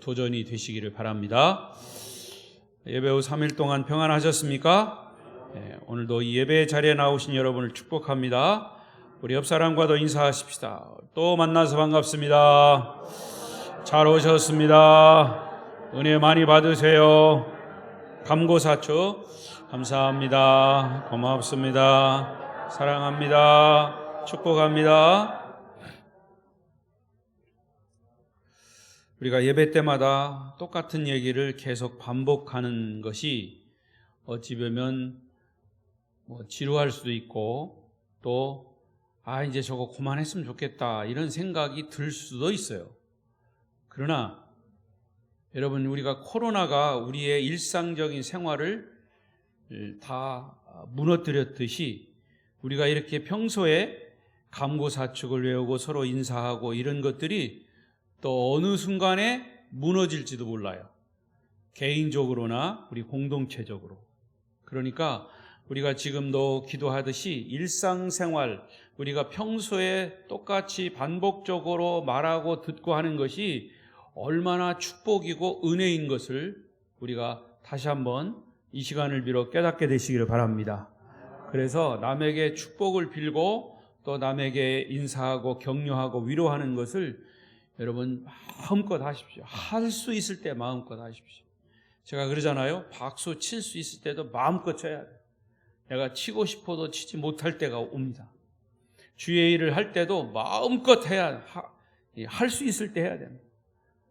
도전이 되시기를 바랍니다. 예배 후 3일 동안 평안하셨습니까? 네, 오늘도 이 예배 자리에 나오신 여러분을 축복합니다. 우리 옆 사람과도 인사하십시다. 또 만나서 반갑습니다. 잘 오셨습니다. 은혜 많이 받으세요. 감고사축 감사합니다. 고맙습니다. 사랑합니다. 축복합니다. 우리가 예배 때마다 똑같은 얘기를 계속 반복하는 것이 어찌 보면 지루할 수도 있고 또 이제 저거 그만했으면 좋겠다 이런 생각이 들 수도 있어요. 그러나 여러분, 우리가 코로나가 우리의 일상적인 생활을 다 무너뜨렸듯이 우리가 이렇게 평소에 감고사축을 외우고 서로 인사하고 이런 것들이 또 어느 순간에 무너질지도 몰라요. 개인적으로나 우리 공동체적으로. 그러니까 우리가 지금도 기도하듯이 일상생활, 우리가 평소에 똑같이 반복적으로 말하고 듣고 하는 것이 얼마나 축복이고 은혜인 것을 우리가 다시 한번 이 시간을 빌어 깨닫게 되시기를 바랍니다. 그래서 남에게 축복을 빌고 또 남에게 인사하고 격려하고 위로하는 것을 여러분 마음껏 하십시오. 할 수 있을 때 마음껏 하십시오. 제가 그러잖아요. 박수 칠 수 있을 때도 마음껏 쳐야 돼요. 내가 치고 싶어도 치지 못할 때가 옵니다. 주의 일을 할 때도 마음껏 해야, 할 수 있을 때 해야 됩니다.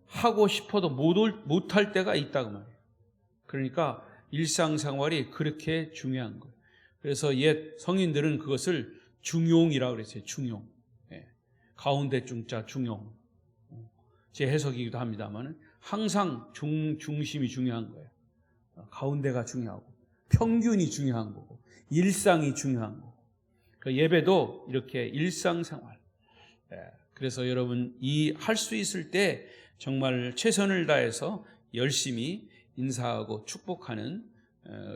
하고 싶어도 못할 때가 있다고 말이에요. 그러니까 일상생활이 그렇게 중요한 거예요. 그래서 옛 성인들은 그것을 중용이라고 그랬어요. 중용. 가운데 중자 중용. 제 해석이기도 합니다만 항상 중심이 중요한 거예요. 가운데가 중요하고 평균이 중요한 거고 일상이 중요한 거고 그 예배도 이렇게 일상생활. 그래서 여러분 이 할 수 있을 때 정말 최선을 다해서 열심히 인사하고 축복하는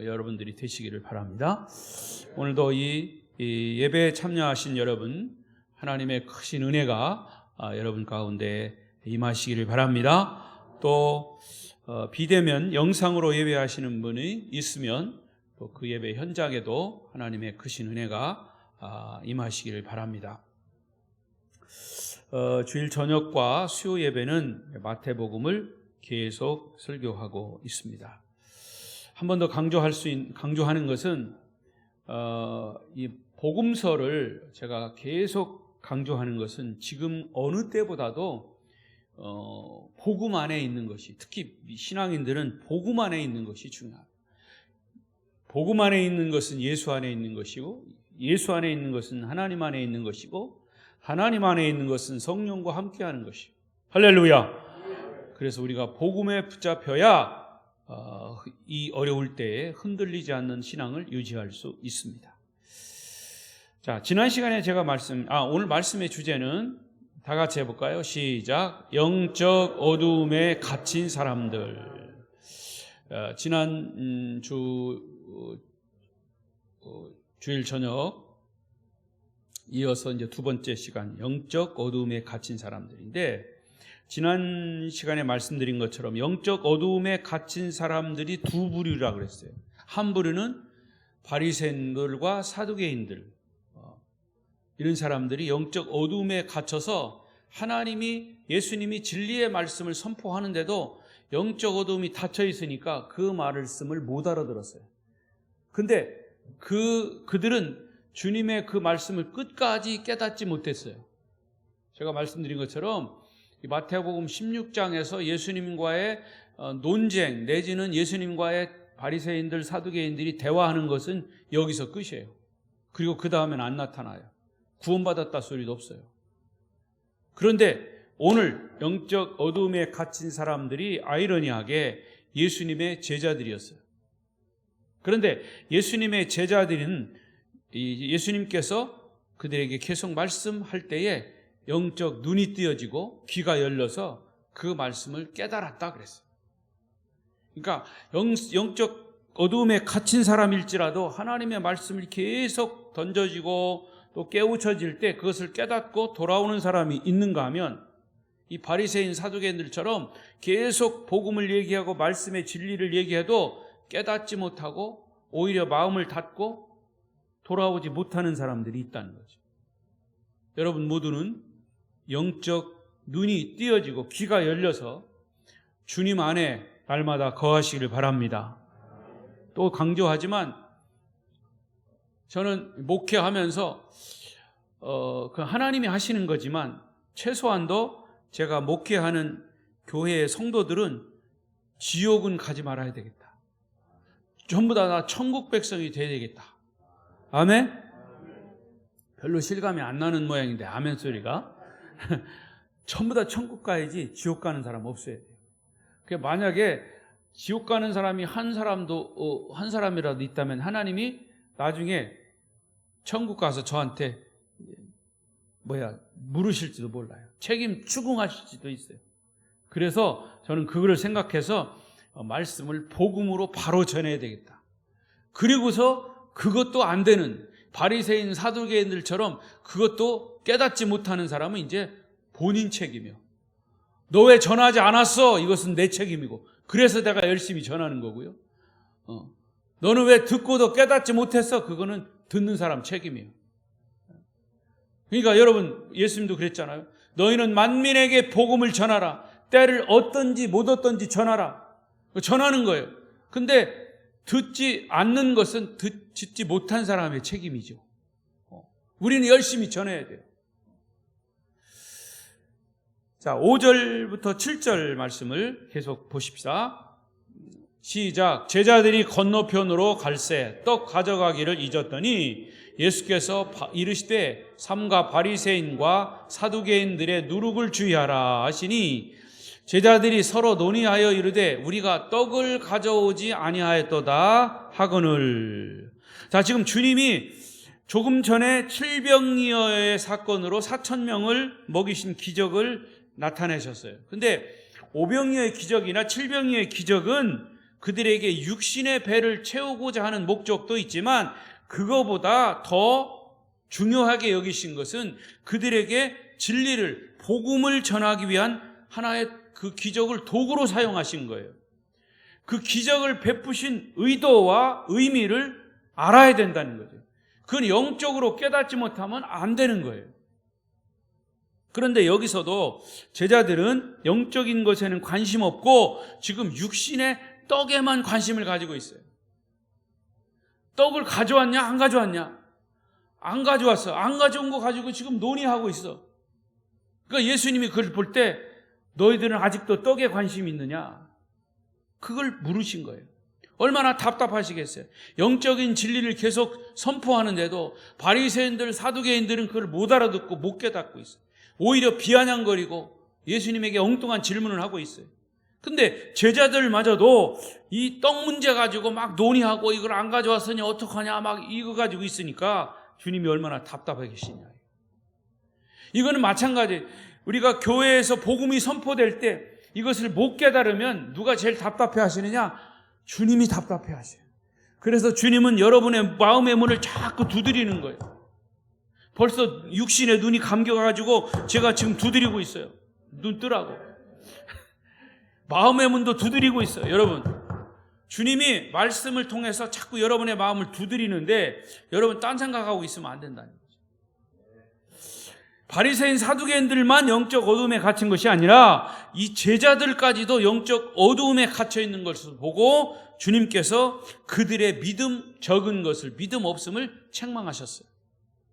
여러분들이 되시기를 바랍니다. 오늘도 이 예배에 참여하신 여러분 하나님의 크신 은혜가 여러분 가운데 임하시기를 바랍니다. 또 비대면 영상으로 예배하시는 분이 있으면 또 그 예배 현장에도 하나님의 크신 은혜가 임하시기를 바랍니다. 주일 저녁과 수요 예배는 마태복음을 계속 설교하고 있습니다. 한 번 더 강조하는 것은 이 복음서를 제가 계속 강조하는 것은 지금 어느 때보다도 복음 안에 있는 것이, 특히 신앙인들은 복음 안에 있는 것이 중요합니다. 복음 안에 있는 것은 예수 안에 있는 것이고 예수 안에 있는 것은 하나님 안에 있는 것이고 하나님 안에 있는 것은 성령과 함께하는 것이고 할렐루야. 그래서 우리가 복음에 붙잡혀야 이 어려울 때에 흔들리지 않는 신앙을 유지할 수 있습니다. 자, 지난 시간에 제가 오늘 말씀의 주제는 다 같이 해볼까요? 시작. 영적 어두움에 갇힌 사람들. 지난 주일 저녁 이어서 이제 두 번째 시간 영적 어두움에 갇힌 사람들인데, 지난 시간에 말씀드린 것처럼 영적 어두움에 갇힌 사람들이 두 부류라고 그랬어요. 한 부류는 바리새인들과 사두개인들, 이런 사람들이 영적 어두움에 갇혀서 예수님이 진리의 말씀을 선포하는데도 영적 어두움이 닫혀 있으니까 그 말씀을 못 알아들었어요. 근데 그들은 주님의 그 말씀을 끝까지 깨닫지 못했어요. 제가 말씀드린 것처럼 마태복음 16장에서 예수님과의 논쟁 내지는 예수님과의 바리새인들, 사두개인들이 대화하는 것은 여기서 끝이에요. 그리고 그 다음엔 안 나타나요. 구원받았다 소리도 없어요. 그런데 오늘 영적 어두움에 갇힌 사람들이 아이러니하게 예수님의 제자들이었어요. 그런데 예수님의 제자들은 예수님께서 그들에게 계속 말씀할 때에 영적 눈이 띄어지고 귀가 열려서 그 말씀을 깨달았다 그랬어요. 그러니까 영적 어두움에 갇힌 사람일지라도 하나님의 말씀을 계속 던져지고 또 깨우쳐질 때 그것을 깨닫고 돌아오는 사람이 있는가 하면 이 바리새인 사두개인들처럼 계속 복음을 얘기하고 말씀의 진리를 얘기해도 깨닫지 못하고 오히려 마음을 닫고 돌아오지 못하는 사람들이 있다는 거죠. 여러분 모두는 영적 눈이 띄어지고 귀가 열려서 주님 안에 날마다 거하시기를 바랍니다. 또 강조하지만 저는 목회하면서 그 하나님이 하시는 거지만 최소한도 제가 목회하는 교회의 성도들은 지옥은 가지 말아야 되겠다. 전부 다 천국 백성이 돼야 되겠다. 아멘? 별로 실감이 안 나는 모양인데 아멘 소리가. 전부 다 천국 가야지 지옥 가는 사람 없어야 돼요. 그러니까 만약에 지옥 가는 사람이 한 사람이라도 있다면 하나님이 나중에 천국 가서 저한테 물으실지도 몰라요. 책임 추궁하실지도 있어요. 그래서 저는 그거를 생각해서 말씀을 복음으로 바로 전해야 되겠다. 그리고서 그것도 안 되는 바리새인 사두개인들처럼 그것도 깨닫지 못하는 사람은 이제 본인 책임이요. 너 왜 전하지 않았어? 이것은 내 책임이고 그래서 내가 열심히 전하는 거고요. 너는 왜 듣고도 깨닫지 못했어? 그거는 듣는 사람 책임이에요. 그러니까 여러분 예수님도 그랬잖아요. 너희는 만민에게 복음을 전하라. 때를 얻든지 못 얻든지 전하라. 전하는 거예요. 근데 듣지 않는 것은 듣지 못한 사람의 책임이죠. 우리는 열심히 전해야 돼요. 자, 5절부터 7절 말씀을 계속 보십시다. 시작. 제자들이 건너편으로 갈새 떡 가져가기를 잊었더니 예수께서 이르시되 삼가 바리새인과 사두개인들의 누룩을 주의하라 하시니 제자들이 서로 논의하여 이르되 우리가 떡을 가져오지 아니하였도다 하거늘. 자, 지금 주님이 조금 전에 칠병이어의 사건으로 4,000명을 먹이신 기적을 나타내셨어요. 근데 오병이어의 기적이나 칠병이어의 기적은 그들에게 육신의 배를 채우고자 하는 목적도 있지만 그거보다 더 중요하게 여기신 것은 그들에게 진리를, 복음을 전하기 위한 하나의 그 기적을 도구로 사용하신 거예요. 그 기적을 베푸신 의도와 의미를 알아야 된다는 거죠. 그건 영적으로 깨닫지 못하면 안 되는 거예요. 그런데 여기서도 제자들은 영적인 것에는 관심 없고 지금 육신의 떡에만 관심을 가지고 있어요. 떡을 가져왔냐 안 가져왔냐? 안 가져왔어. 안 가져온 거 가지고 지금 논의하고 있어. 그러니까 예수님이 그걸 볼 때 너희들은 아직도 떡에 관심이 있느냐? 그걸 물으신 거예요. 얼마나 답답하시겠어요. 영적인 진리를 계속 선포하는데도 바리새인들, 사두개인들은 그걸 못 알아듣고 못 깨닫고 있어요. 오히려 비아냥거리고 예수님에게 엉뚱한 질문을 하고 있어요. 근데 제자들마저도 이 떡 문제 가지고 막 논의하고 이걸 안 가져왔으니 어떡하냐 막 이거 가지고 있으니까 주님이 얼마나 답답해 계시냐. 이거는 마찬가지. 우리가 교회에서 복음이 선포될 때 이것을 못 깨달으면 누가 제일 답답해 하시느냐? 주님이 답답해 하셔요. 그래서 주님은 여러분의 마음의 문을 자꾸 두드리는 거예요. 벌써 육신의 눈이 감겨가지고 제가 지금 두드리고 있어요. 눈 뜨라고. 마음의 문도 두드리고 있어요. 여러분, 주님이 말씀을 통해서 자꾸 여러분의 마음을 두드리는데 여러분 딴 생각하고 있으면 안 된다는 거죠. 바리새인 사두개인들만 영적 어두움에 갇힌 것이 아니라 이 제자들까지도 영적 어두움에 갇혀 있는 것을 보고 주님께서 그들의 믿음 적은 것을, 믿음 없음을 책망하셨어요.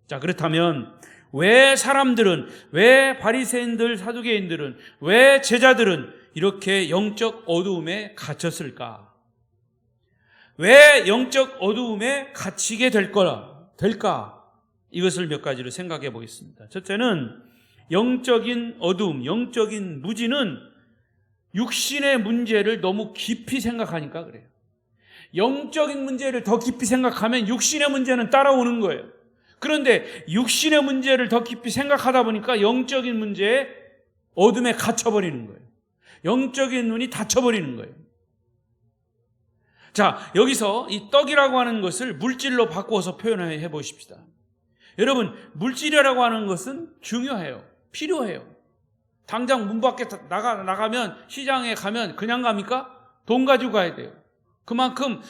자, 그렇다면 왜 사람들은, 왜 바리새인들, 사두개인들은, 왜 제자들은 이렇게 영적 어두움에 갇혔을까? 왜 영적 어두움에 갇히게 될까? 이것을 몇 가지로 생각해 보겠습니다. 첫째는 영적인 어두움, 영적인 무지는 육신의 문제를 너무 깊이 생각하니까 그래요. 영적인 문제를 더 깊이 생각하면 육신의 문제는 따라오는 거예요. 그런데 육신의 문제를 더 깊이 생각하다 보니까 영적인 문제에 어둠에 갇혀버리는 거예요. 영적인 눈이 닫혀버리는 거예요. 자, 여기서 이 떡이라고 하는 것을 물질로 바꾸어서 표현해 보십시다. 여러분, 물질이라고 하는 것은 중요해요. 필요해요. 당장 문 밖에 나가면 시장에 가면 그냥 갑니까? 돈 가지고 가야 돼요. 그만큼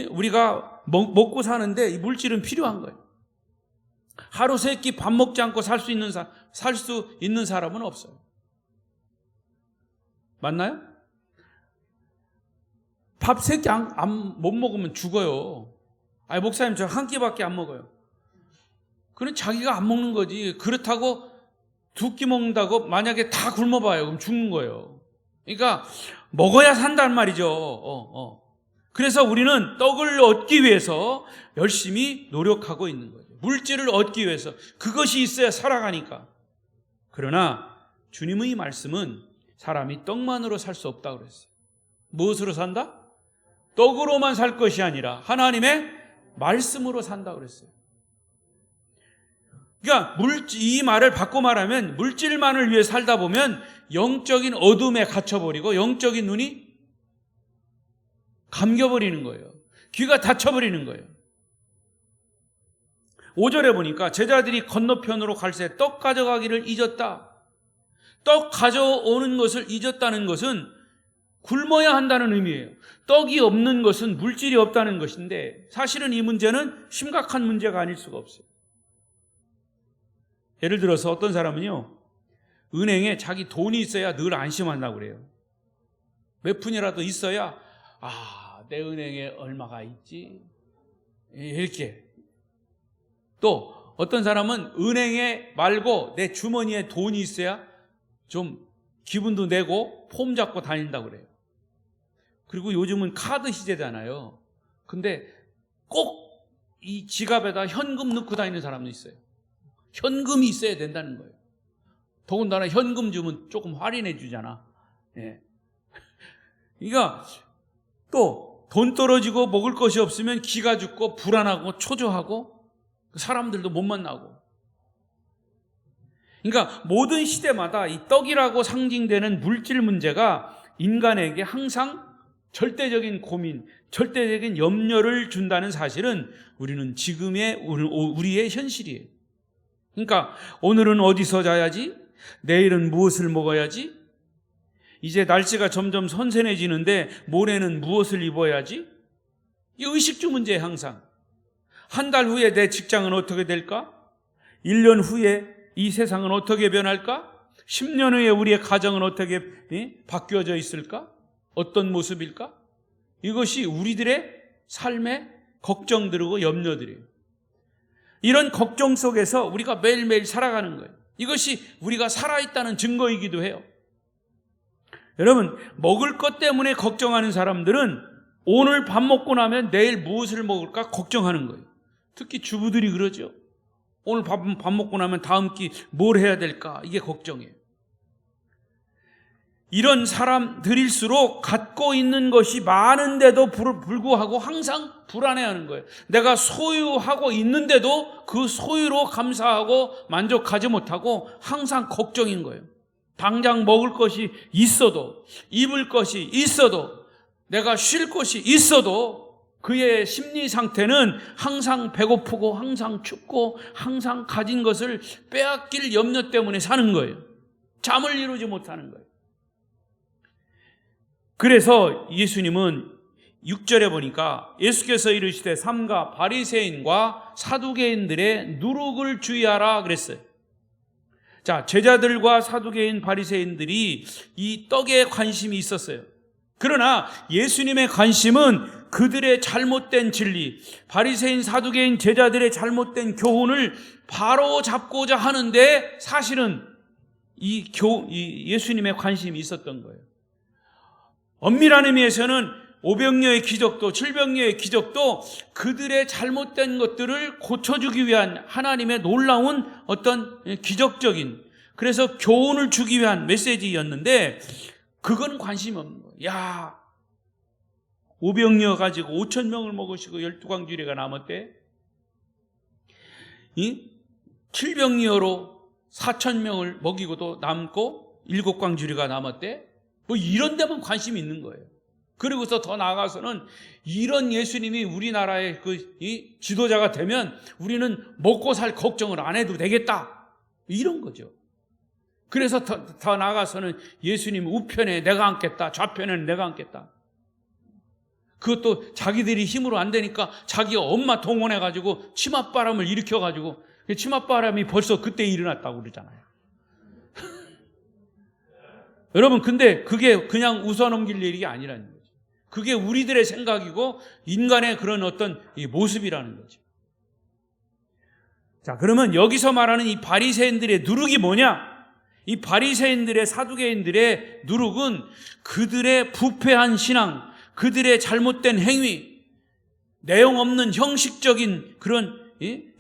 우리가 먹고 사는데 이 물질은 필요한 거예요. 하루 세 끼 밥 먹지 않고 살 수 있는 사람은 없어요. 맞나요? 밥 세 끼 못 먹으면 죽어요. 아니, 목사님 저 한 끼밖에 안 먹어요. 그건 자기가 안 먹는 거지. 그렇다고 두 끼 먹는다고 만약에 다 굶어봐요. 그럼 죽는 거예요. 그러니까 먹어야 산단 말이죠. 그래서 우리는 떡을 얻기 위해서 열심히 노력하고 있는 거죠. 물질을 얻기 위해서. 그것이 있어야 살아가니까. 그러나 주님의 말씀은 사람이 떡만으로 살 수 없다고 그랬어요. 무엇으로 산다? 떡으로만 살 것이 아니라 하나님의 말씀으로 산다고 그랬어요. 그러니까 이 말을 바꿔 말하면 물질만을 위해 살다 보면 영적인 어둠에 갇혀버리고 영적인 눈이 감겨버리는 거예요. 귀가 닫혀버리는 거예요. 5절에 보니까 제자들이 건너편으로 갈새 떡 가져가기를 잊었다. 떡 가져오는 것을 잊었다는 것은 굶어야 한다는 의미예요. 떡이 없는 것은 물질이 없다는 것인데 사실은 이 문제는 심각한 문제가 아닐 수가 없어요. 예를 들어서 어떤 사람은요, 은행에 자기 돈이 있어야 늘 안심한다고 그래요. 몇 푼이라도 있어야 내 은행에 얼마가 있지? 이렇게. 또 어떤 사람은 은행에 말고 내 주머니에 돈이 있어야 좀 기분도 내고 폼 잡고 다닌다고 그래요. 그리고 요즘은 카드 시대잖아요. 근데 꼭 이 지갑에다 현금 넣고 다니는 사람도 있어요. 현금이 있어야 된다는 거예요. 더군다나 현금 주면 조금 할인해 주잖아. 예. 그러니까 또 돈 떨어지고 먹을 것이 없으면 기가 죽고 불안하고 초조하고 사람들도 못 만나고. 그러니까 모든 시대마다 이 떡이라고 상징되는 물질 문제가 인간에게 항상 절대적인 고민, 절대적인 염려를 준다는 사실은 우리는 지금의 우리의 현실이에요. 그러니까 오늘은 어디서 자야지? 내일은 무엇을 먹어야지? 이제 날씨가 점점 선선해지는데 모레는 무엇을 입어야지? 이 의식주 문제예요. 항상. 한 달 후에 내 직장은 어떻게 될까? 1년 후에 이 세상은 어떻게 변할까? 10년 후에 우리의 가정은 어떻게 바뀌어져 있을까? 어떤 모습일까? 이것이 우리들의 삶의 걱정들이고 염려들이에요. 이런 걱정 속에서 우리가 매일매일 살아가는 거예요. 이것이 우리가 살아있다는 증거이기도 해요. 여러분, 먹을 것 때문에 걱정하는 사람들은 오늘 밥 먹고 나면 내일 무엇을 먹을까 걱정하는 거예요. 특히 주부들이 그러죠. 오늘 밥 먹고 나면 다음 끼 뭘 해야 될까? 이게 걱정이에요. 이런 사람들일수록 갖고 있는 것이 많은데도 불구하고 항상 불안해하는 거예요. 내가 소유하고 있는데도 그 소유로 감사하고 만족하지 못하고 항상 걱정인 거예요. 당장 먹을 것이 있어도, 입을 것이 있어도, 내가 쉴 곳이 있어도 그의 심리 상태는 항상 배고프고 항상 춥고 항상 가진 것을 빼앗길 염려 때문에 사는 거예요. 잠을 이루지 못하는 거예요. 그래서 예수님은 6절에 보니까 예수께서 이르시되 삼가 바리새인과 사두개인들의 누룩을 주의하라 그랬어요. 자, 제자들과 사두개인 바리새인들이 이 떡에 관심이 있었어요. 그러나 예수님의 관심은 그들의 잘못된 진리, 바리새인 사두개인 제자들의 잘못된 교훈을 바로 잡고자 하는데 사실은 이 예수님의 관심이 있었던 거예요. 엄밀한 의미에서는 오병이어의 기적도 칠병이어의 기적도 그들의 잘못된 것들을 고쳐주기 위한 하나님의 놀라운 어떤 기적적인, 그래서 교훈을 주기 위한 메시지였는데 그건 관심이 없는 거예요. 야, 오병이어 가지고 5,000명을 먹으시고 12광주리가 남았대. 칠병이어로 4,000명을 먹이고도 남고 7광주리가 남았대. 뭐 이런 데만 관심이 있는 거예요. 그리고서 더 나아가서는 이런 예수님이 우리나라의 이 지도자가 되면 우리는 먹고 살 걱정을 안 해도 되겠다. 이런 거죠. 그래서 더 나아가서는 예수님 우편에 내가 앉겠다, 좌편에는 내가 앉겠다. 그것도 자기들이 힘으로 안 되니까 자기 엄마 동원해가지고 치맛바람을 일으켜가지고 치맛바람이 벌써 그때 일어났다고 그러잖아요. 여러분, 근데 그게 그냥 웃어넘길 일이 아니라는 거죠. 그게 우리들의 생각이고 인간의 그런 어떤 이 모습이라는 거죠. 자, 그러면 여기서 말하는 이 바리새인들의 누룩이 뭐냐? 이 바리새인들의, 사두개인들의 누룩은 그들의 부패한 신앙, 그들의 잘못된 행위, 내용 없는 형식적인 그런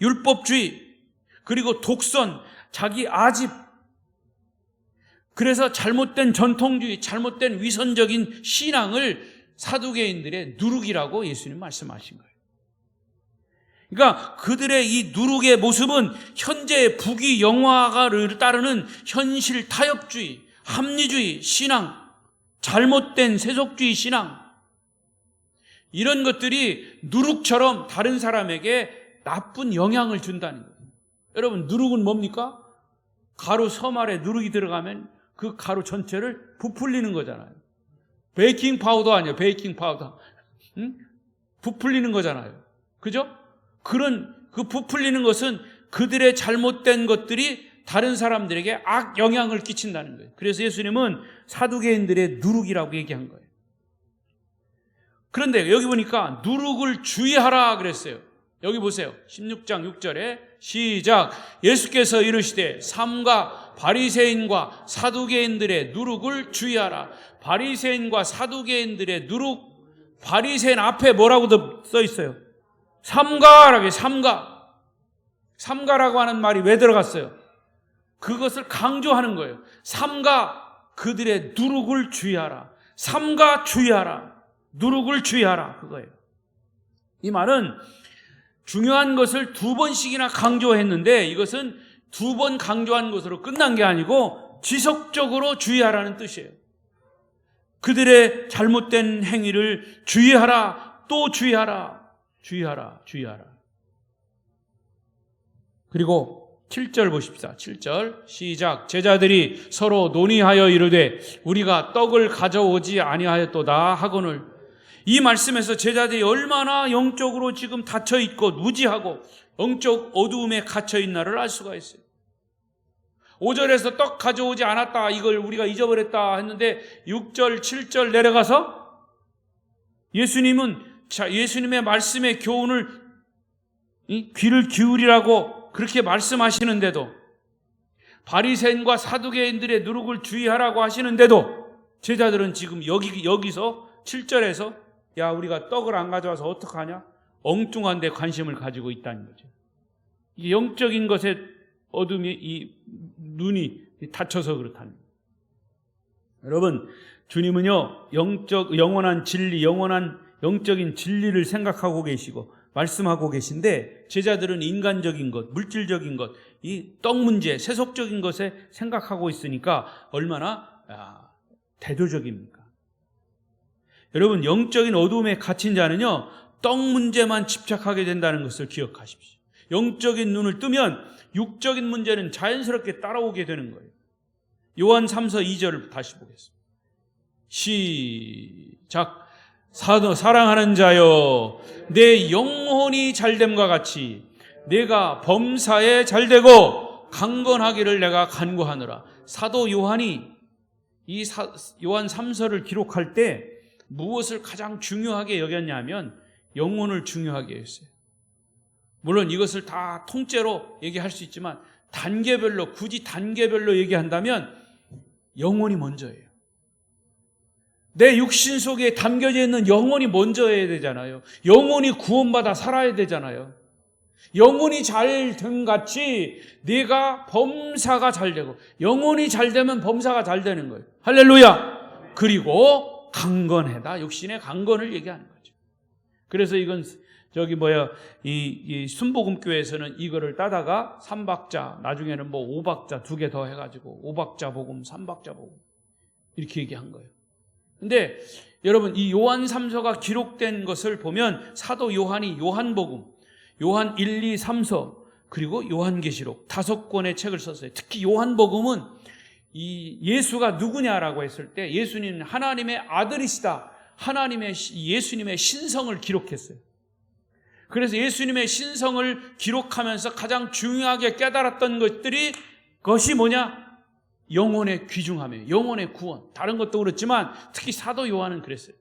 율법주의, 그리고 독선, 자기 아집, 그래서 잘못된 전통주의, 잘못된 위선적인 신앙을 사두개인들의 누룩이라고 예수님 말씀하신 거예요. 그러니까 그들의 이 누룩의 모습은 현재의 부귀 영화를 따르는 현실 타협주의, 합리주의 신앙, 잘못된 세속주의 신앙, 이런 것들이 누룩처럼 다른 사람에게 나쁜 영향을 준다는 거예요. 여러분, 누룩은 뭡니까? 가루 섬 안에 누룩이 들어가면 그 가루 전체를 부풀리는 거잖아요. 베이킹 파우더 아니에요. 베이킹 파우더. 부풀리는 거잖아요. 그죠? 그런 그 부풀리는 것은 그들의 잘못된 것들이 다른 사람들에게 악 영향을 끼친다는 거예요. 그래서 예수님은 사두개인들의 누룩이라고 얘기한 거예요. 그런데 여기 보니까 누룩을 주의하라 그랬어요. 여기 보세요. 16장 6절에 시작. 예수께서 이르시되 삼가 바리새인과 사두개인들의 누룩을 주의하라. 바리새인과 사두개인들의 누룩, 바리새인 앞에 뭐라고 써 있어요? 삼가라고. 삼가라고 하는 말이 왜 들어갔어요? 그것을 강조하는 거예요. 삼가, 그들의 누룩을 주의하라. 삼가 주의하라. 누룩을 주의하라. 그거예요. 이 말은 중요한 것을 두 번씩이나 강조했는데 이것은 두 번 강조한 것으로 끝난 게 아니고 지속적으로 주의하라는 뜻이에요. 그들의 잘못된 행위를 주의하라. 또 주의하라. 주의하라. 주의하라. 그리고 7절 보십시다. 7절 시작. 제자들이 서로 논의하여 이르되 우리가 떡을 가져오지 아니하였도다 하거늘. 이 말씀에서 제자들이 얼마나 영적으로 지금 닫혀있고 무지하고 영적 어두움에 갇혀있나를 알 수가 있어요. 5절에서 떡 가져오지 않았다, 이걸 우리가 잊어버렸다 했는데 6절, 7절 내려가서 예수님의 말씀의 교훈을 귀를 기울이라고 그렇게 말씀하시는데도, 바리새인과 사두개인들의 누룩을 주의하라고 하시는데도 제자들은 지금 여기서 7절에서 야, 우리가 떡을 안 가져와서 어떡하냐? 엉뚱한 데 관심을 가지고 있다는 거죠. 이게 영적인 것에 어둠이, 이 눈이 닫혀서 그렇다는 거예요. 여러분, 주님은요, 영원한 진리, 영적인 진리를 생각하고 계시고 말씀하고 계신데, 제자들은 인간적인 것, 물질적인 것, 이 떡 문제, 세속적인 것에 생각하고 있으니까 얼마나 대조적입니까? 여러분, 영적인 어두움에 갇힌 자는요, 떡 문제만 집착하게 된다는 것을 기억하십시오. 영적인 눈을 뜨면 육적인 문제는 자연스럽게 따라오게 되는 거예요. 요한 3서 2절을 다시 보겠습니다. 시작. 사랑하는 자여, 내 영혼이 잘됨과 같이 내가 범사에 잘되고 강건하기를 내가 간구하노라. 사도 요한이 이 요한 3서를 기록할 때 무엇을 가장 중요하게 여겼냐면 영혼을 중요하게 했어요. 물론 이것을 다 통째로 얘기할 수 있지만 단계별로, 굳이 단계별로 얘기한다면 영혼이 먼저예요. 내 육신 속에 담겨져 있는 영혼이 먼저여야 되잖아요. 영혼이 구원받아 살아야 되잖아요. 영혼이 잘됨 같이 내가 범사가 잘되고, 영혼이 잘되면 범사가 잘되는 거예요. 할렐루야. 그리고 강건하다. 육신의 강건을 얘기하는 거죠. 그래서 이건 이 순복음교회에서는 이거를 따다가 3박자, 나중에는 5박자 2개 더 해가지고 5박자 복음, 3박자 복음 이렇게 얘기한 거예요. 근데 여러분, 이 요한 3서가 기록된 것을 보면 사도 요한이 요한복음, 요한 1, 2, 3서, 그리고 요한계시록 5권의 책을 썼어요. 특히 요한복음은 이 예수가 누구냐라고 했을 때 예수님은 하나님의 아들이시다. 예수님의 신성을 기록했어요. 그래서 예수님의 신성을 기록하면서 가장 중요하게 깨달았던 것이 뭐냐? 영혼의 귀중함이에요. 영혼의 구원. 다른 것도 그렇지만 특히 사도 요한은 그랬어요.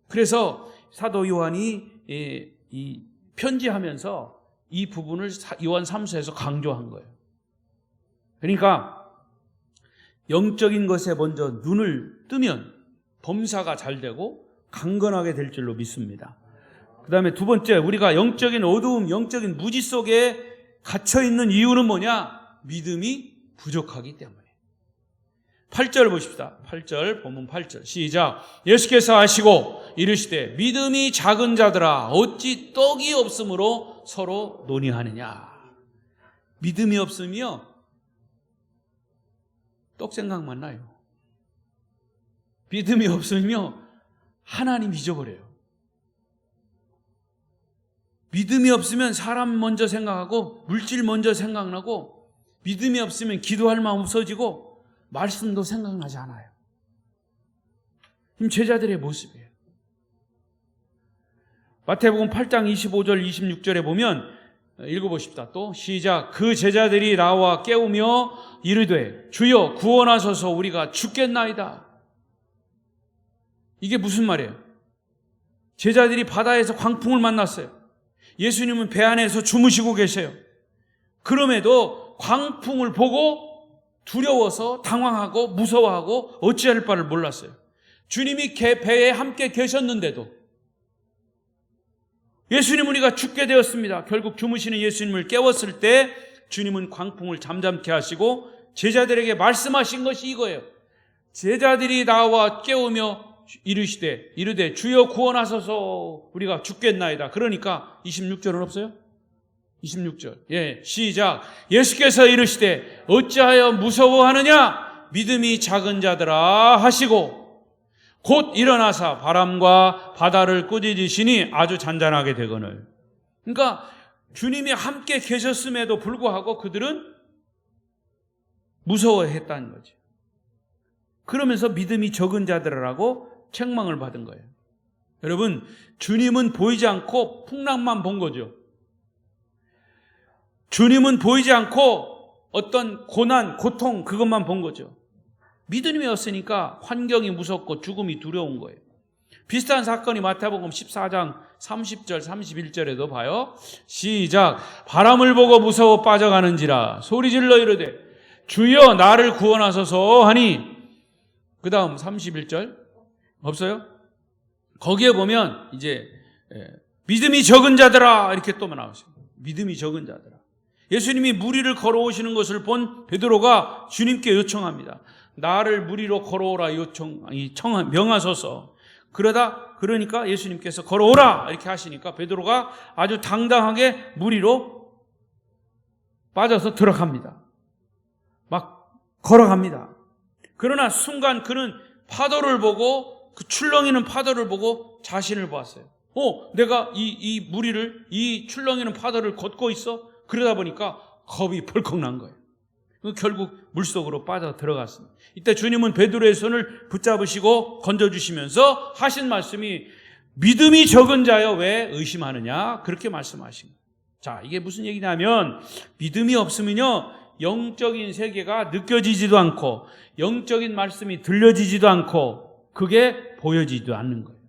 그래서 사도 요한이 이 편지하면서 이 부분을 요한 3서에서 강조한 거예요. 그러니까 영적인 것에 먼저 눈을 뜨면 범사가 잘 되고 강건하게 될 줄로 믿습니다. 그 다음에 두 번째, 우리가 영적인 어두움, 영적인 무지 속에 갇혀있는 이유는 뭐냐? 믿음이 부족하기 때문에. 8절 보십시다. 8절, 본문 8절 시작. 예수께서 하시고 이르시되 믿음이 작은 자들아 어찌 떡이 없으므로 서로 논의하느냐. 믿음이 없으면 떡 생각만 나요. 믿음이 없으면 하나님 잊어버려요. 믿음이 없으면 사람 먼저 생각하고 물질 먼저 생각나고, 믿음이 없으면 기도할 마음 없어지고 말씀도 생각나지 않아요. 제자들의 모습이에요. 마태복음 8장 25절 26절에 보면 읽어보십시다. 또 시작. 그 제자들이 나와 깨우며 이르되 주여 구원하소서 우리가 죽겠나이다. 이게 무슨 말이에요? 제자들이 바다에서 광풍을 만났어요. 예수님은 배 안에서 주무시고 계세요. 그럼에도 광풍을 보고 두려워서 당황하고 무서워하고 어찌할 바를 몰랐어요. 주님이 배에 함께 계셨는데도 예수님 우리가 죽게 되었습니다. 결국 주무시는 예수님을 깨웠을 때 주님은 광풍을 잠잠케 하시고 제자들에게 말씀하신 것이 이거예요. 제자들이 나와 깨우며 이르되 주여 구원하소서 우리가 죽겠나이다. 그러니까 26절은 없어요? 26절. 예, 시작. 예수께서 이르시되 어찌하여 무서워하느냐? 믿음이 작은 자들아 하시고 곧 일어나사 바람과 바다를 꾸짖으시니 아주 잔잔하게 되거늘. 그러니까 주님이 함께 계셨음에도 불구하고 그들은 무서워했다는 거죠. 그러면서 믿음이 적은 자들이라고 책망을 받은 거예요. 여러분, 주님은 보이지 않고 풍랑만 본 거죠. 주님은 보이지 않고 어떤 고난, 고통 그것만 본 거죠. 믿음이 없으니까 환경이 무섭고 죽음이 두려운 거예요. 비슷한 사건이 마태복음 14장 30절 31절에도 봐요. 시작. 바람을 보고 무서워 빠져가는지라 소리질러 이르되 주여 나를 구원하소서 하니, 그 다음 31절 없어요? 거기에 보면 이제 믿음이 적은 자들아 이렇게 또 나오죠. 믿음이 적은 자들아. 예수님이 무리를 걸어오시는 것을 본 베드로가 주님께 요청합니다. 나를 무리로 걸어오라 명하소서. 그러니까 예수님께서 걸어오라 이렇게 하시니까 베드로가 아주 당당하게 무리로 빠져서 들어갑니다. 막 걸어갑니다. 그러나 순간 그는 파도를 보고, 그 출렁이는 파도를 보고 자신을 보았어요. 내가 이 무리를, 이 출렁이는 파도를 걷고 있어? 그러다 보니까 겁이 벌컥 난 거예요. 결국 물속으로 빠져 들어갔습니다. 이때 주님은 베드로의 손을 붙잡으시고 건져주시면서 하신 말씀이 믿음이 적은 자여 왜 의심하느냐? 그렇게 말씀하신 거예요. 자, 이게 무슨 얘기냐면 믿음이 없으면요 영적인 세계가 느껴지지도 않고 영적인 말씀이 들려지지도 않고 그게 보여지지도 않는 거예요.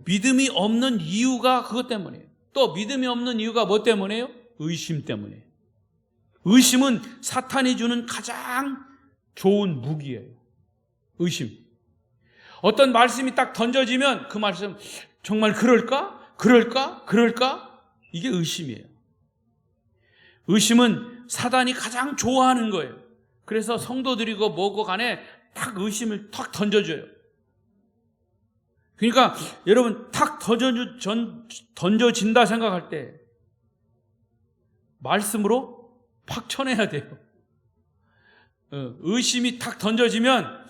믿음이 없는 이유가 그것 때문이에요. 또 믿음이 없는 이유가 뭐 때문이에요? 의심 때문이에요. 의심은 사탄이 주는 가장 좋은 무기예요. 의심. 어떤 말씀이 딱 던져지면 그 말씀 정말 그럴까? 이게 의심이에요. 의심은 사단이 가장 좋아하는 거예요. 그래서 성도들이고 뭐고 간에 탁 의심을 탁 던져줘요. 그러니까 여러분 탁 던져진다 생각할 때 말씀으로 팍 쳐내야 돼요. 의심이 탁 던져지면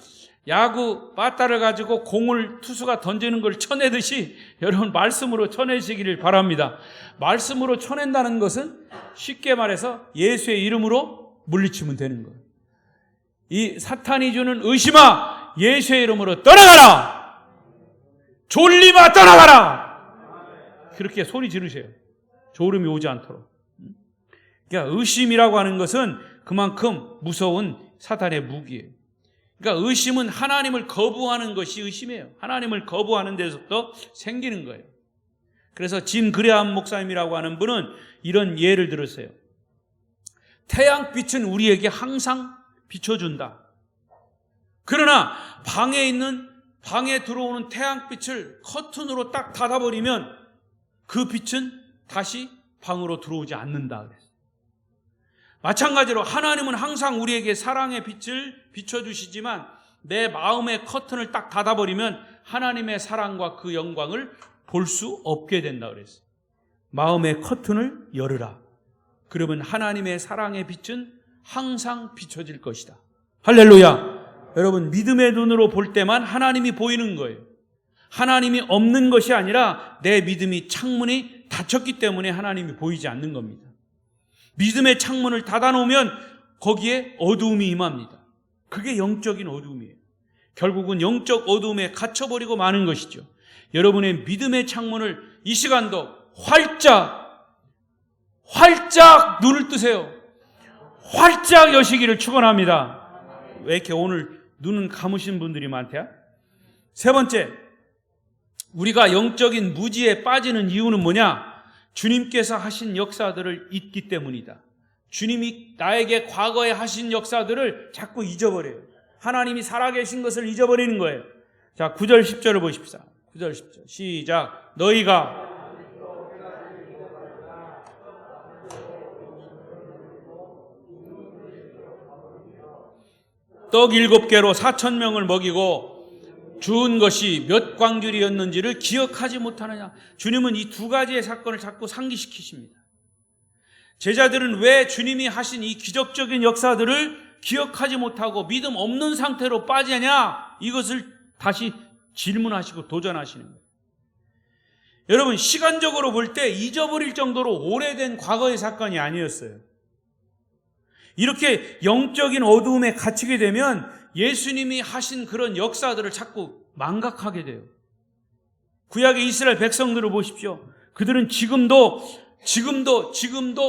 야구 빠따를 가지고 공을 투수가 던지는 걸 쳐내듯이 여러분 말씀으로 쳐내시기를 바랍니다. 말씀으로 쳐낸다는 것은 쉽게 말해서 예수의 이름으로 물리치면 되는 거예요. 이 사탄이 주는 의심아 예수의 이름으로 떠나가라. 졸림아 떠나가라. 그렇게 소리 지르세요. 졸음이 오지 않도록. 그러니까 의심이라고 하는 것은 그만큼 무서운 사탄의 무기예요. 그러니까 의심은 하나님을 거부하는 것이 의심이에요. 하나님을 거부하는 데서부터 생기는 거예요. 그래서 짐 그레함 목사님이라고 하는 분은 이런 예를 들었어요. 태양빛은 우리에게 항상 비춰준다. 그러나 방에 들어오는 태양빛을 커튼으로 딱 닫아버리면 그 빛은 다시 방으로 들어오지 않는다 그랬어요. 마찬가지로 하나님은 항상 우리에게 사랑의 빛을 비춰주시지만 내 마음의 커튼을 딱 닫아버리면 하나님의 사랑과 그 영광을 볼 수 없게 된다 그랬어요. 마음의 커튼을 열으라. 그러면 하나님의 사랑의 빛은 항상 비춰질 것이다. 할렐루야. 여러분, 믿음의 눈으로 볼 때만 하나님이 보이는 거예요. 하나님이 없는 것이 아니라 내 믿음이 창문이 닫혔기 때문에 하나님이 보이지 않는 겁니다. 믿음의 창문을 닫아놓으면 거기에 어두움이 임합니다. 그게 영적인 어두움이에요. 결국은 영적 어두움에 갇혀버리고 마는 것이죠. 여러분의 믿음의 창문을 이 시간도 활짝 눈을 뜨세요. 활짝 여시기를 축원합니다. 왜 이렇게 오늘 눈은 감으신 분들이 많대요? 세 번째, 우리가 영적인 무지에 빠지는 이유는 뭐냐? 주님께서 하신 역사들을 잊기 때문이다. 주님이 나에게 과거에 하신 역사들을 자꾸 잊어버려요. 하나님이 살아계신 것을 잊어버리는 거예요. 자, 9절 10절을 보십시오. 9절 10절 시작. 너희가 떡 7개로 4,000명을 먹이고 준 것이 몇 광줄이었는지를 기억하지 못하느냐. 주님은 이 두 가지의 사건을 자꾸 상기시키십니다. 제자들은 왜 주님이 하신 이 기적적인 역사들을 기억하지 못하고 믿음 없는 상태로 빠지냐, 이것을 다시 질문하시고 도전하시는 거예요. 여러분, 시간적으로 볼 때 잊어버릴 정도로 오래된 과거의 사건이 아니었어요. 이렇게 영적인 어두움에 갇히게 되면 예수님이 하신 그런 역사들을 자꾸 망각하게 돼요. 구약의 이스라엘 백성들을 보십시오. 그들은 지금도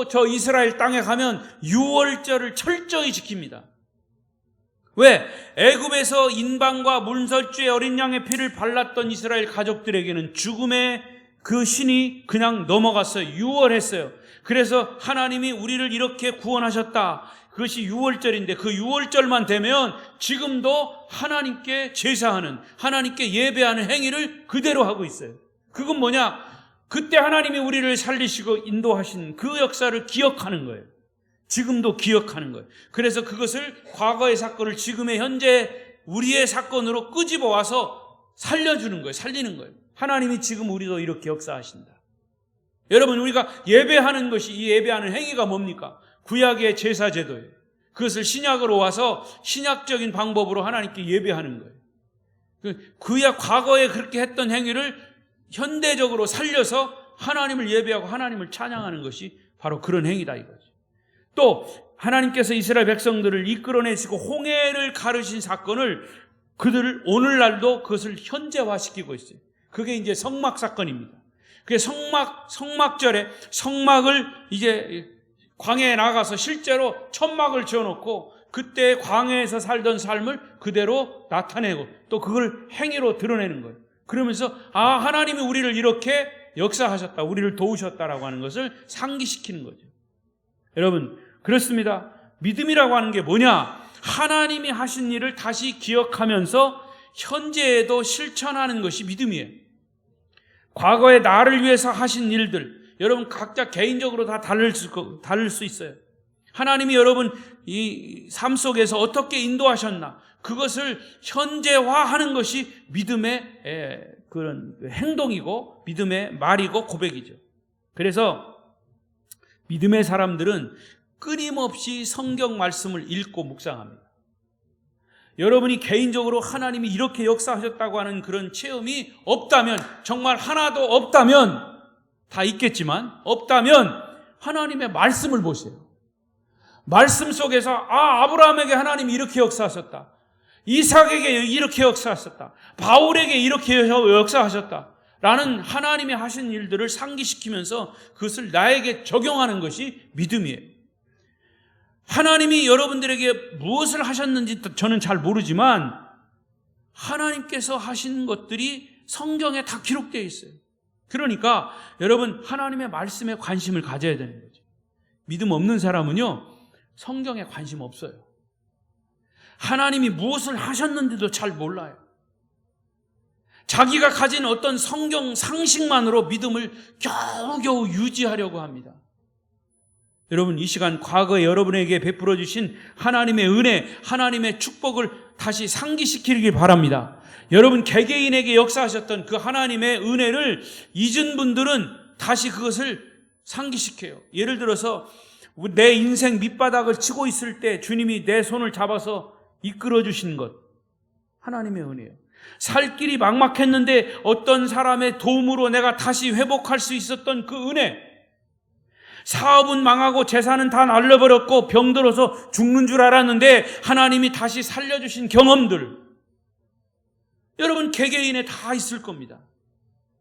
저 이스라엘 땅에 가면 유월절을 철저히 지킵니다. 왜? 애굽에서 인방과 문설주의 어린 양의 피를 발랐던 이스라엘 가족들에게는 죽음의 그 신이 그냥 넘어갔어요. 유월했어요. 그래서 하나님이 우리를 이렇게 구원하셨다. 그것이 유월절인데 그 유월절만 되면 지금도 하나님께 제사하는, 하나님께 예배하는 행위를 그대로 하고 있어요. 그건 뭐냐? 그때 하나님이 우리를 살리시고 인도하신 그 역사를 기억하는 거예요. 지금도 기억하는 거예요. 그래서 그것을, 과거의 사건을 지금의 현재 우리의 사건으로 끄집어 와서 살려주는 거예요. 살리는 거예요. 하나님이 지금 우리도 이렇게 역사하신다. 여러분, 우리가 예배하는 것이, 이 예배하는 행위가 뭡니까? 구약의 제사 제도예요. 그것을 신약으로 와서 신약적인 방법으로 하나님께 예배하는 거예요. 구약 과거에 그렇게 했던 행위를 현대적으로 살려서 하나님을 예배하고 하나님을 찬양하는 것이 바로 그런 행위다 이거죠. 또 하나님께서 이스라엘 백성들을 이끌어내시고 홍해를 가르신 사건을 그들을 오늘날도 그것을 현재화시키고 있어요. 그게 이제 성막 사건입니다. 그게 성막절에 성막을 이제 광야에 나가서 실제로 천막을 지어놓고 그때 광야에서 살던 삶을 그대로 나타내고 또 그걸 행위로 드러내는 거예요. 그러면서 하나님이 우리를 이렇게 역사하셨다, 우리를 도우셨다라고 하는 것을 상기시키는 거죠. 여러분, 그렇습니다. 믿음이라고 하는 게 뭐냐? 하나님이 하신 일을 다시 기억하면서 현재에도 실천하는 것이 믿음이에요. 과거에 나를 위해서 하신 일들, 여러분 각자 개인적으로 다 다를 수 있어요. 하나님이 여러분 이 삶 속에서 어떻게 인도하셨나, 그것을 현재화하는 것이 믿음의 그런 행동이고 믿음의 말이고 고백이죠. 그래서 믿음의 사람들은 끊임없이 성경 말씀을 읽고 묵상합니다. 여러분이 개인적으로 하나님이 이렇게 역사하셨다고 하는 그런 체험이 없다면, 정말 하나도 없다면, 다 있겠지만 없다면 하나님의 말씀을 보세요. 말씀 속에서 아브라함에게 하나님이 이렇게 역사하셨다. 이삭에게 이렇게 역사하셨다. 바울에게 이렇게 역사하셨다. 라는 하나님이 하신 일들을 상기시키면서 그것을 나에게 적용하는 것이 믿음이에요. 하나님이 여러분들에게 무엇을 하셨는지 저는 잘 모르지만 하나님께서 하신 것들이 성경에 다 기록되어 있어요. 그러니까 여러분 하나님의 말씀에 관심을 가져야 되는 거죠. 믿음 없는 사람은요 성경에 관심 없어요. 하나님이 무엇을 하셨는지도 잘 몰라요. 자기가 가진 어떤 성경 상식만으로 믿음을 겨우겨우 유지하려고 합니다. 여러분 이 시간 과거에 여러분에게 베풀어 주신 하나님의 은혜, 하나님의 축복을 다시 상기시키길 바랍니다. 여러분 개개인에게 역사하셨던 그 하나님의 은혜를 잊은 분들은 다시 그것을 상기시켜요. 예를 들어서 내 인생 밑바닥을 치고 있을 때 주님이 내 손을 잡아서 이끌어 주신 것, 하나님의 은혜예요. 살 길이 막막했는데 어떤 사람의 도움으로 내가 다시 회복할 수 있었던 그 은혜, 사업은 망하고 재산은 다 날려버렸고 병들어서 죽는 줄 알았는데 하나님이 다시 살려주신 경험들, 여러분 개개인에 다 있을 겁니다.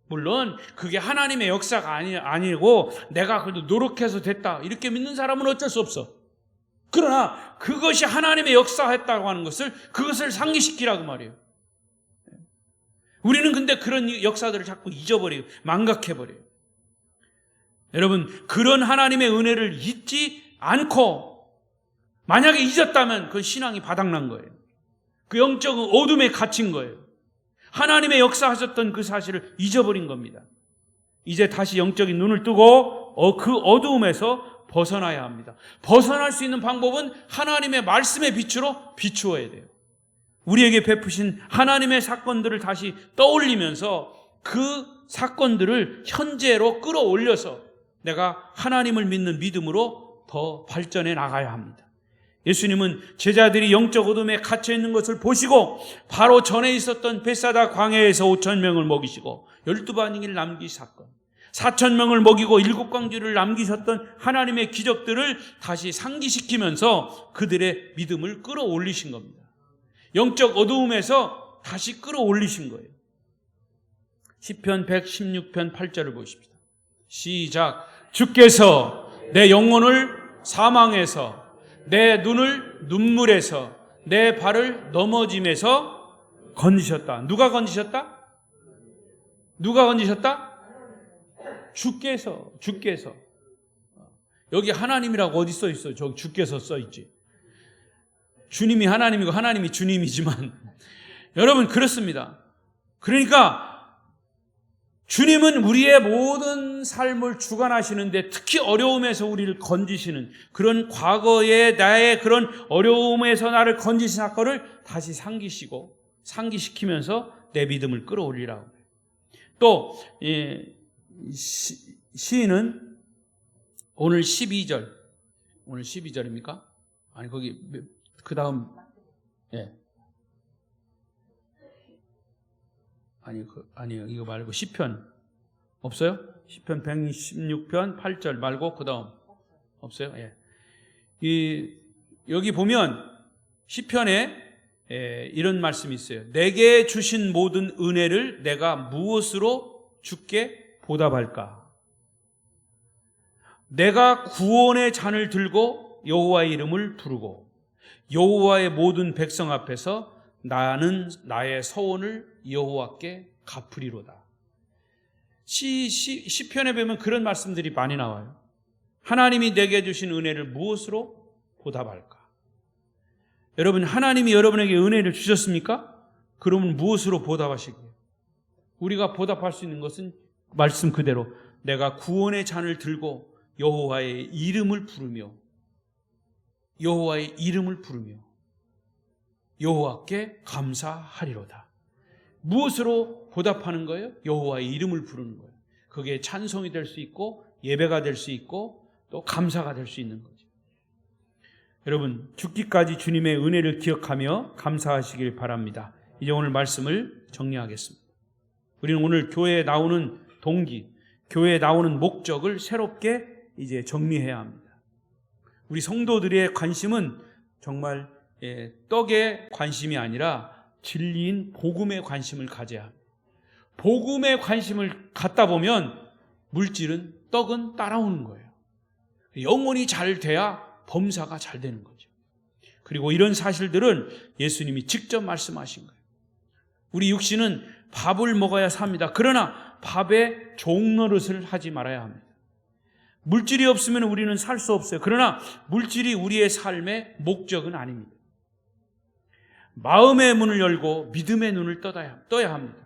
물론 그게 하나님의 역사가 아니고 내가 그래도 노력해서 됐다 이렇게 믿는 사람은 어쩔 수 없어. 그러나 그것이 하나님의 역사했다고 하는 것을, 그것을 상기시키라고 말이에요. 우리는 근데 그런 역사들을 자꾸 잊어버려요. 망각해버려요. 여러분 그런 하나님의 은혜를 잊지 않고 만약에 잊었다면 그 신앙이 바닥난 거예요. 그 영적 어둠에 갇힌 거예요. 하나님의 역사하셨던 그 사실을 잊어버린 겁니다. 이제 다시 영적인 눈을 뜨고 그 어두움에서 벗어나야 합니다. 벗어날 수 있는 방법은 하나님의 말씀의 빛으로 비추어야 돼요. 우리에게 베푸신 하나님의 사건들을 다시 떠올리면서 그 사건들을 현재로 끌어올려서 내가 하나님을 믿는 믿음으로 더 발전해 나가야 합니다. 예수님은 제자들이 영적 어둠에 갇혀 있는 것을 보시고 바로 전에 있었던 벳사다 광야에서 5,000명을 먹이시고 12반인을 남기신 사건, 4,000명을 먹이고 7광주를 남기셨던 하나님의 기적들을 다시 상기시키면서 그들의 믿음을 끌어올리신 겁니다. 영적 어두움에서 다시 끌어올리신 거예요. 시편 116편 8절을 보십시다. 시작. 주께서 내 영혼을 사망에서, 내 눈을 눈물에서, 내 발을 넘어짐에서 건지셨다. 누가 건지셨다? 누가 건지셨다? 주께서. 여기 하나님이라고 어디 써 있어요? 저기 주께서 써 있지. 주님이 하나님이고 하나님이 주님이지만 여러분 그렇습니다. 그러니까 주님은 우리의 모든 삶을 주관하시는데 특히 어려움에서 우리를 건지시는, 그런 과거의 나의 그런 어려움에서 나를 건지신 사건을 다시 상기시키면서 내 믿음을 끌어올리라고. 또 시인은 오늘 12절입니까? 아니 거기 그 다음 아니요 이거 말고 시편 없어요? 시편 116편 8절 말고 그 다음 없어요? 예. 여기 보면 시편에 이런 말씀이 있어요. 내게 주신 모든 은혜를 내가 무엇으로 주께 보답할까? 내가 구원의 잔을 들고 여호와의 이름을 부르고 여호와의 모든 백성 앞에서 나는 나의 서원을 여호와께 갚으리로다. 시편에 보면 그런 말씀들이 많이 나와요. 하나님이 내게 주신 은혜를 무엇으로 보답할까? 여러분 하나님이 여러분에게 은혜를 주셨습니까? 그러면 무엇으로 보답하시게요? 우리가 보답할 수 있는 것은 말씀 그대로 내가 구원의 잔을 들고 여호와의 이름을 부르며 여호와께 감사하리로다. 무엇으로 보답하는 거예요? 여호와의 이름을 부르는 거예요. 그게 찬송이 될 수 있고 예배가 될 수 있고 또 감사가 될 수 있는 거죠. 여러분 죽기까지 주님의 은혜를 기억하며 감사하시길 바랍니다. 이제 오늘 말씀을 정리하겠습니다. 우리는 오늘 교회에 나오는 동기, 교회에 나오는 목적을 새롭게 이제 정리해야 합니다. 우리 성도들의 관심은 정말 떡에 관심이 아니라 진리인 복음에 관심을 가져야 합니다. 복음에 관심을 갖다 보면 물질은, 떡은 따라오는 거예요. 영혼이 잘 돼야 범사가 잘 되는 거죠. 그리고 이런 사실들은 예수님이 직접 말씀하신 거예요. 우리 육신은 밥을 먹어야 삽니다. 그러나 밥에 종노릇을 하지 말아야 합니다. 물질이 없으면 우리는 살 수 없어요. 그러나 물질이 우리의 삶의 목적은 아닙니다. 마음의 문을 열고 믿음의 눈을 떠야 합니다.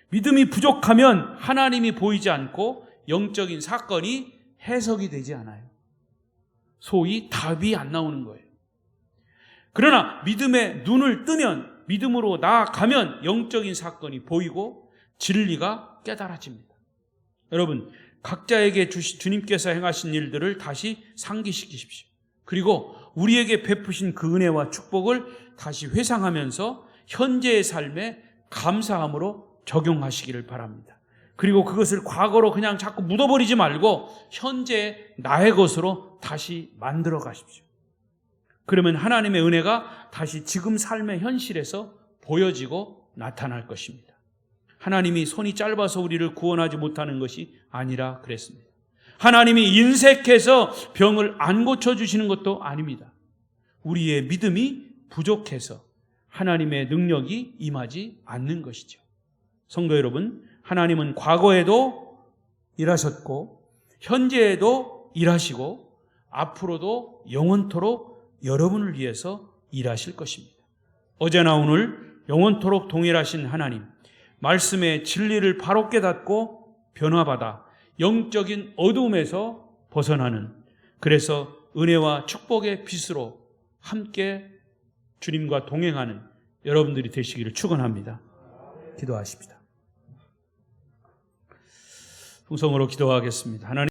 믿음이 부족하면 하나님이 보이지 않고 영적인 사건이 해석이 되지 않아요. 소위 답이 안 나오는 거예요. 그러나 믿음의 눈을 뜨면, 믿음으로 나아가면 영적인 사건이 보이고 진리가 깨달아집니다. 여러분, 각자에게 주님께서 행하신 일들을 다시 상기시키십시오. 그리고 우리에게 베푸신 그 은혜와 축복을 다시 회상하면서 현재의 삶에 감사함으로 적용하시기를 바랍니다. 그리고 그것을 과거로 그냥 자꾸 묻어버리지 말고 현재 나의 것으로 다시 만들어 가십시오. 그러면 하나님의 은혜가 다시 지금 삶의 현실에서 보여지고 나타날 것입니다. 하나님이 손이 짧아서 우리를 구원하지 못하는 것이 아니라 그랬습니다. 하나님이 인색해서 병을 안 고쳐주시는 것도 아닙니다. 우리의 믿음이 부족해서 하나님의 능력이 임하지 않는 것이죠. 성도 여러분, 하나님은 과거에도 일하셨고 현재에도 일하시고 앞으로도 영원토록 여러분을 위해서 일하실 것입니다. 어제나 오늘 영원토록 동일하신 하나님, 말씀의 진리를 바로 깨닫고 변화받아 영적인 어두움에서 벗어나는, 그래서 은혜와 축복의 빛으로 함께 주님과 동행하는 여러분들이 되시기를 축원합니다. 기도하십시다. 통성으로 기도하겠습니다. 하나님